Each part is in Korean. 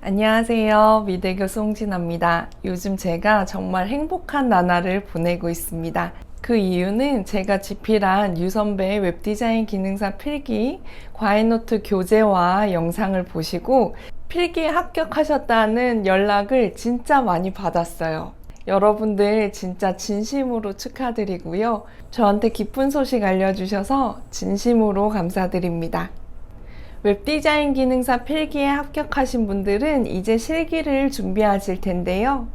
안녕하세요. 미대교수 홍진아입니다. 요즘 제가 정말 행복한 나날을 보내고 있습니다. 그 이유는 제가 집필한 유선배 웹디자인 기능사 필기 과외노트 교재와 영상을 보시고 필기에 합격하셨다는 연락을 진짜 많이 받았어요. 여러분들 진짜 진심으로 축하드리고요. 저한테 기쁜 소식 알려주셔서 진심으로 감사드립니다. 웹디자인 기능사 필기에 합격하신 분들은 이제 실기를 준비하실 텐데요.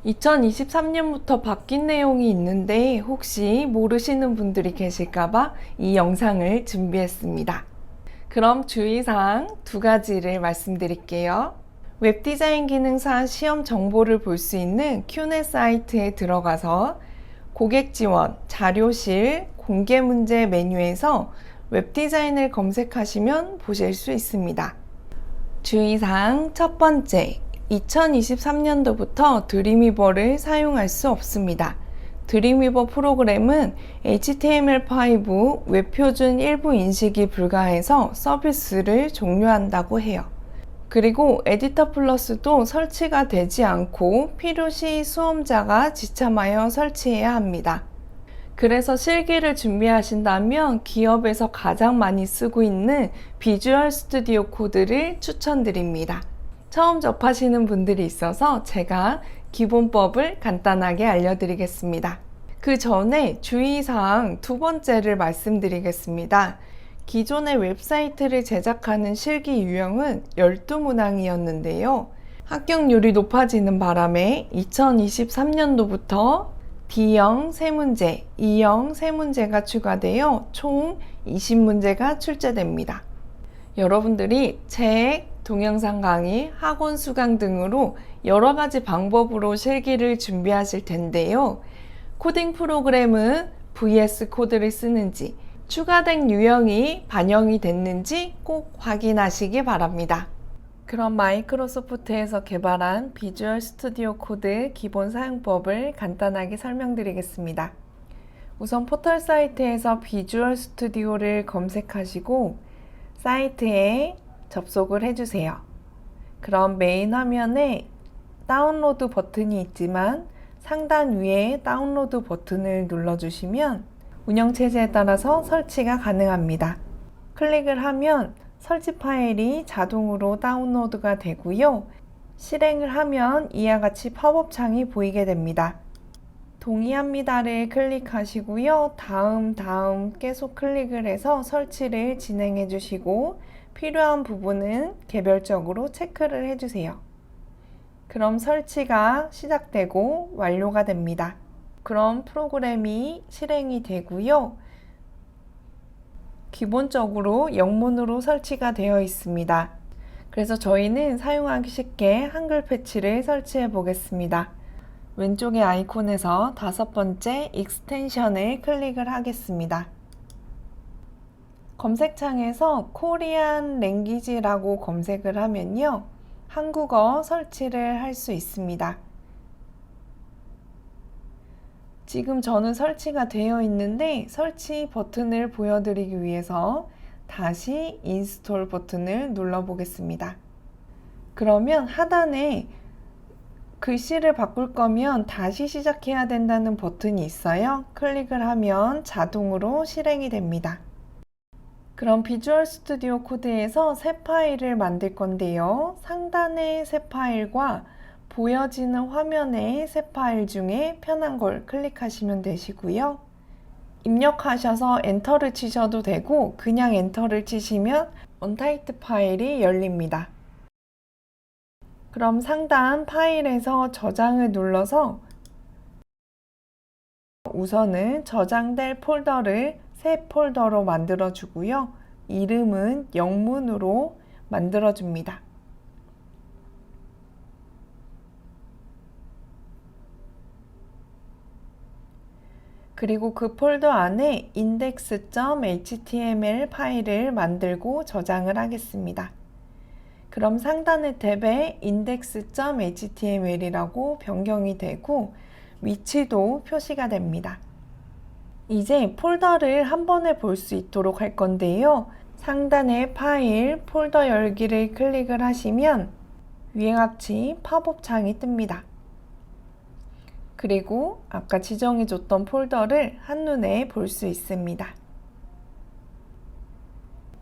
2023년부터 바뀐 내용이 있는데 혹시 모르시는 분들이 계실까봐 이 영상을 준비했습니다. 그럼 주의사항 두 가지를 말씀드릴게요. 웹디자인 기능사 시험 정보를 볼 수 있는 큐넷 사이트에 들어가서 고객 지원, 자료실, 공개 문제 메뉴에서 웹디자인을 검색하시면 보실 수 있습니다. 주의사항 첫 번째, 2023년도부터 드림위버를 사용할 수 없습니다. 드림위버 프로그램은 HTML5 웹표준 일부 인식이 불가해서 서비스를 종료한다고 해요. 그리고 에디터 플러스도 설치가 되지 않고 필요시 수험자가 지참하여 설치해야 합니다. 그래서 실기를 준비하신다면 기업에서 가장 많이 쓰고 있는 비주얼 스튜디오 코드를 추천드립니다. 처음 접하시는 분들이 있어서 제가 기본법을 간단하게 알려드리겠습니다. 그 전에 주의사항 두 번째를 말씀드리겠습니다. 기존의 웹사이트를 제작하는 실기 유형은 12문항이었는데요. 합격률이 높아지는 바람에 2023년도부터 D형 3문제, E형 3문제가 추가되어 총 20문제가 출제됩니다. 여러분들이 책, 동영상 강의, 학원 수강 등으로 여러 가지 방법으로 실기를 준비하실 텐데요. 코딩 프로그램은 VS 코드를 쓰는지, 추가된 유형이 반영이 됐는지 꼭 확인하시기 바랍니다. 그럼 마이크로소프트에서 개발한 비주얼 스튜디오 코드 기본 사용법을 간단하게 설명드리겠습니다. 우선 포털 사이트에서 비주얼 스튜디오를 검색하시고 사이트에 접속을 해주세요. 그럼 메인 화면에 다운로드 버튼이 있지만 상단 위에 다운로드 버튼을 눌러주시면 운영체제에 따라서 설치가 가능합니다. 클릭을 하면 설치 파일이 자동으로 다운로드가 되고요. 실행을 하면 이와 같이 팝업 창이 보이게 됩니다. 동의합니다를 클릭하시고요. 다음 계속 클릭을 해서 설치를 진행해 주시고 필요한 부분은 개별적으로 체크를 해주세요. 그럼 설치가 시작되고 완료가 됩니다. 그럼 프로그램이 실행이 되고요. 기본적으로 영문으로 설치가 되어 있습니다. 그래서 저희는 사용하기 쉽게 한글 패치를 설치해 보겠습니다. 왼쪽의 아이콘에서 5번째 익스텐션을 클릭을 하겠습니다. 검색창에서 코리안 랭귀지라고 검색을 하면요. 한국어 설치를 할 수 있습니다. 지금 저는 설치가 되어 있는데 설치 버튼을 보여드리기 위해서 다시 인스톨 버튼을 눌러 보겠습니다. 그러면 하단에 글씨를 바꿀 거면 다시 시작해야 된다는 버튼이 있어요. 클릭을 하면 자동으로 실행이 됩니다. 그럼 비주얼 스튜디오 코드에서 새 파일을 만들 건데요. 상단의 새 파일과 보여지는 화면의 새 파일 중에 편한 걸 클릭하시면 되시고요. 입력하셔서 엔터를 치셔도 되고 그냥 엔터를 치시면 언타이트 파일이 열립니다. 그럼 상단 파일에서 저장을 눌러서 우선은 저장될 폴더를 새 폴더로 만들어 주고요. 이름은 영문으로 만들어 줍니다. 그리고 그 폴더 안에 index.html 파일을 만들고 저장을 하겠습니다. 그럼 상단의 탭에 index.html이라고 변경이 되고 위치도 표시가 됩니다. 이제 폴더를 한 번에 볼 수 있도록 할 건데요. 상단의 파일, 폴더 열기를 클릭을 하시면 위에 같이 팝업 창이 뜹니다. 그리고 아까 지정해줬던 폴더를 한눈에 볼 수 있습니다.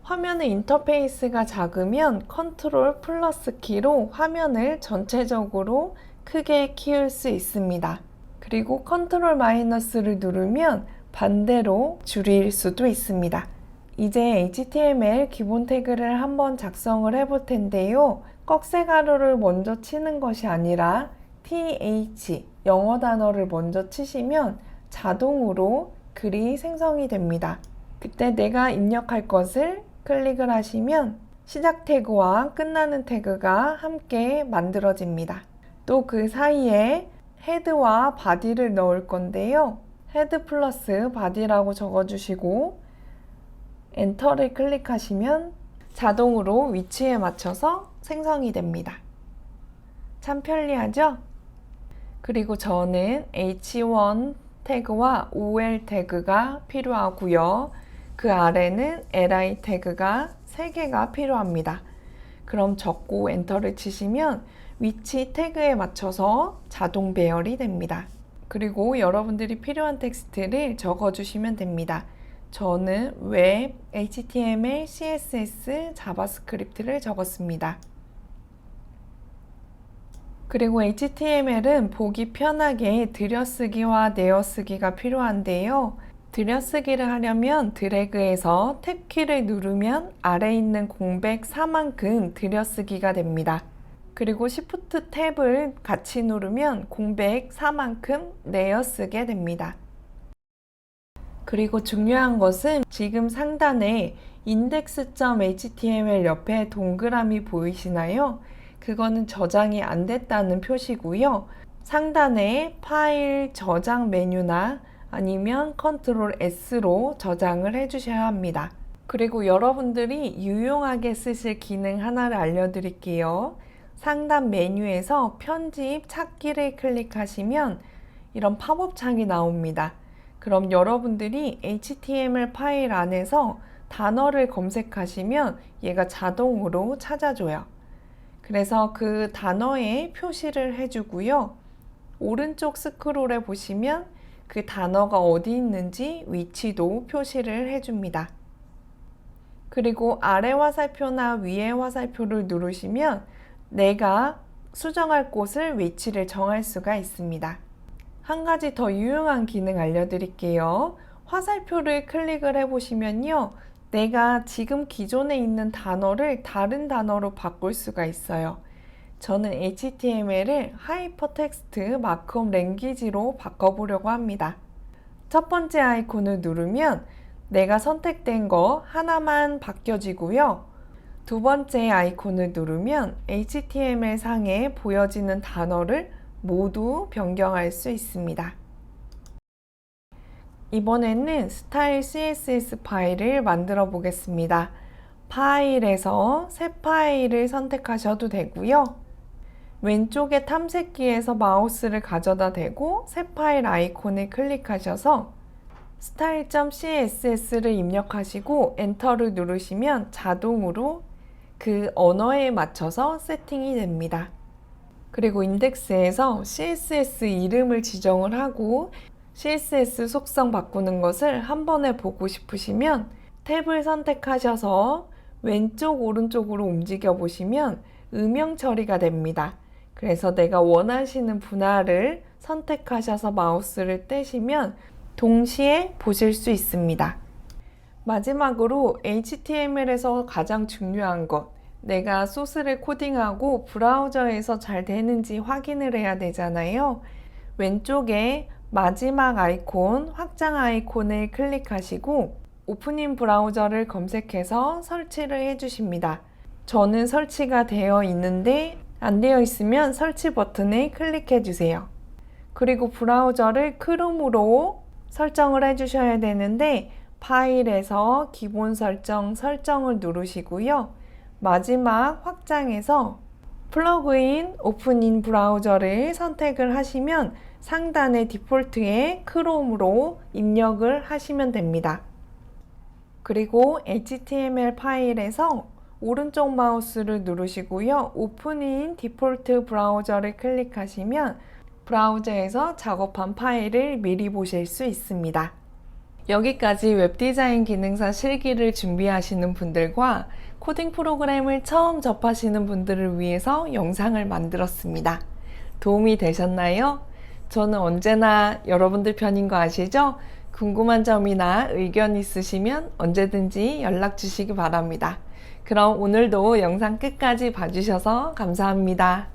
화면의 인터페이스가 작으면 컨트롤 플러스 키로 화면을 전체적으로 크게 키울 수 있습니다. 그리고 컨트롤 마이너스를 누르면 반대로 줄일 수도 있습니다. 이제 HTML 기본 태그를 한번 작성을 해볼 텐데요. 꺽쇠 가로를 먼저 치는 것이 아니라 TH 영어 단어를 먼저 치시면 자동으로 글이 생성이 됩니다. 그때 내가 입력할 것을 클릭을 하시면 시작 태그와 끝나는 태그가 함께 만들어집니다. 또 그 사이에 헤드와 바디를 넣을 건데요. 헤드 플러스 바디라고 적어주시고 엔터를 클릭하시면 자동으로 위치에 맞춰서 생성이 됩니다. 참 편리하죠? 그리고 저는 H1 태그와 OL 태그가 필요하고요. 그 아래는 LI 태그가 3개가 필요합니다. 그럼 적고 엔터를 치시면 위치 태그에 맞춰서 자동 배열이 됩니다. 그리고 여러분들이 필요한 텍스트를 적어주시면 됩니다. 저는 웹, HTML, CSS, 자바스크립트를 적었습니다. 그리고 HTML은 보기 편하게 들여쓰기와 내어쓰기가 필요한데요. 들여쓰기를 하려면 드래그해서 탭키를 누르면 아래에 있는 공백 4만큼 들여쓰기가 됩니다. 그리고 Shift 탭을 같이 누르면 공백 4만큼 내어쓰게 됩니다. 그리고 중요한 것은 지금 상단에 index.html 옆에 동그라미 보이시나요? 그거는 저장이 안 됐다는 표시고요. 상단에 파일 저장 메뉴나 아니면 컨트롤 S로 저장을 해주셔야 합니다. 그리고 여러분들이 유용하게 쓰실 기능 하나를 알려드릴게요. 상단 메뉴에서 편집 찾기를 클릭하시면 이런 팝업 창이 나옵니다. 그럼 여러분들이 HTML 파일 안에서 단어를 검색하시면 얘가 자동으로 찾아줘요. 그래서 그 단어에 표시를 해주고요. 오른쪽 스크롤에 보시면 그 단어가 어디 있는지 위치도 표시를 해줍니다. 그리고 아래 화살표나 위에 화살표를 누르시면 내가 수정할 곳을 위치를 정할 수가 있습니다. 한 가지 더 유용한 기능 알려드릴게요. 화살표를 클릭을 해보시면요. 내가 지금 기존에 있는 단어를 다른 단어로 바꿀 수가 있어요. 저는 HTML을 하이퍼텍스트 마크업 랭귀지로 바꿔보려고 합니다. 첫 번째 아이콘을 누르면 내가 선택된 거 하나만 바뀌어지고요. 두 번째 아이콘을 누르면 HTML 상에 보여지는 단어를 모두 변경할 수 있습니다. 이번에는 스타일 CSS 파일을 만들어 보겠습니다. 파일에서 새 파일을 선택하셔도 되고요. 왼쪽에 탐색기에서 마우스를 가져다 대고 새 파일 아이콘을 클릭하셔서 style.css를 입력하시고 엔터를 누르시면 자동으로 그 언어에 맞춰서 세팅이 됩니다. 그리고 인덱스에서 CSS 이름을 지정을 하고 CSS 속성 바꾸는 것을 한 번에 보고 싶으시면 탭을 선택하셔서 왼쪽 오른쪽으로 움직여 보시면 음영 처리가 됩니다. 그래서 내가 원하시는 분할을 선택하셔서 마우스를 떼시면 동시에 보실 수 있습니다. 마지막으로 HTML에서 가장 중요한 것, 내가 소스를 코딩하고 브라우저에서 잘 되는지 확인을 해야 되잖아요. 왼쪽에 마지막 아이콘, 확장 아이콘을 클릭하시고 오프닝 브라우저를 검색해서 설치를 해주십니다. 저는 설치가 되어 있는데 안 되어 있으면 설치 버튼을 클릭해 주세요. 그리고 브라우저를 크롬으로 설정을 해주셔야 되는데 파일에서 기본 설정을 누르시고요. 마지막 확장에서 플러그인 오픈인 브라우저를 선택을 하시면 상단의 디폴트에 크롬으로 입력을 하시면 됩니다. 그리고 HTML 파일에서 오른쪽 마우스를 누르시고요. 오픈인 디폴트 브라우저를 클릭하시면 브라우저에서 작업한 파일을 미리 보실 수 있습니다. 여기까지 웹디자인 기능사 실기를 준비하시는 분들과 코딩 프로그램을 처음 접하시는 분들을 위해서 영상을 만들었습니다. 도움이 되셨나요? 저는 언제나 여러분들 편인 거 아시죠? 궁금한 점이나 의견 있으시면 언제든지 연락 주시기 바랍니다. 그럼 오늘도 영상 끝까지 봐주셔서 감사합니다.